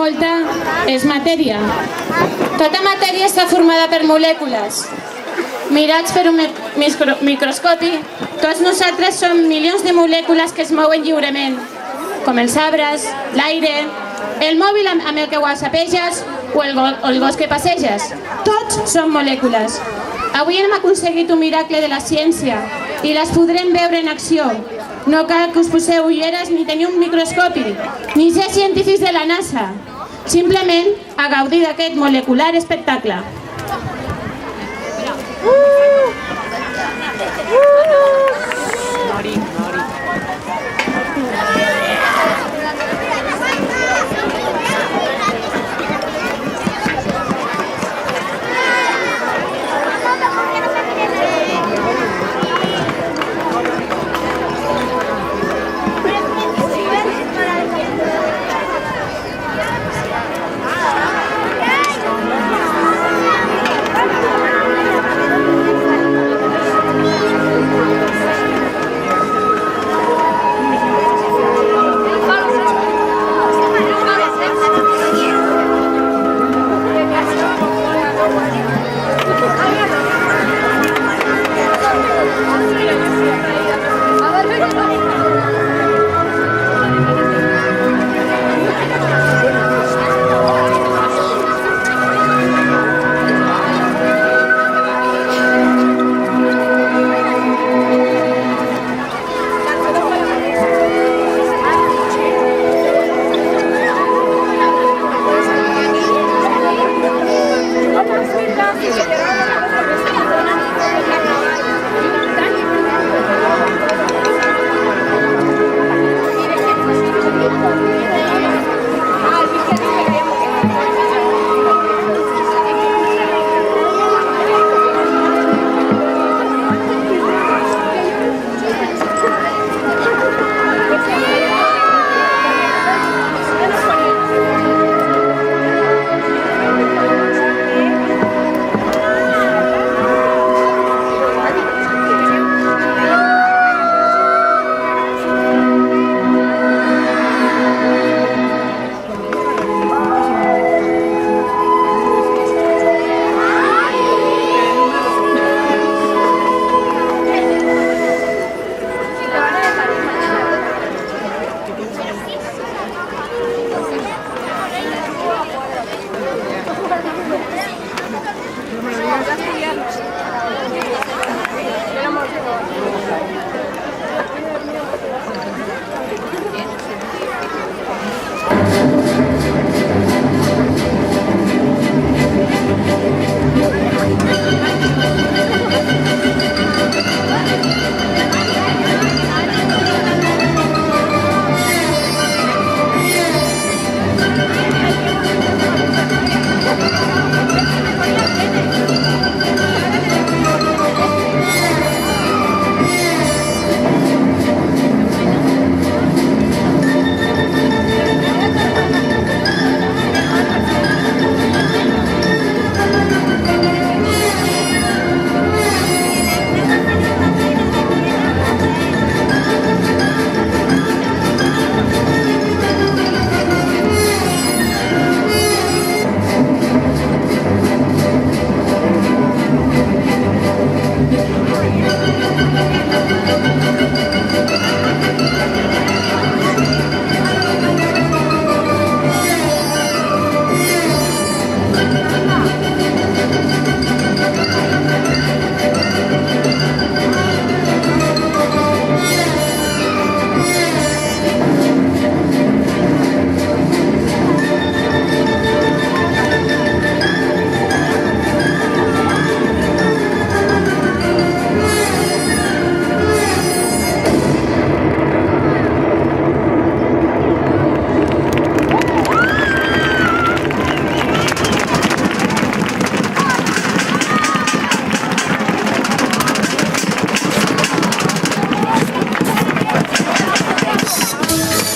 molta és matèria. Tota matèria està formada per molècules. Mirats per un microscopi, tots nosaltres som milions de molècules que es mouen lliurement, com els arbres, l'aire, el mòbil amb el que whatsappeges o el gos que passeges. Tots són molècules. Avui hem aconseguit un miracle de la ciència i les podrem veure en acció. No cal que us poseu ulleres ni tenir un microscopi, ni ser científics de la NASA. Simplement a gaudir d'aquest molecular espectacle.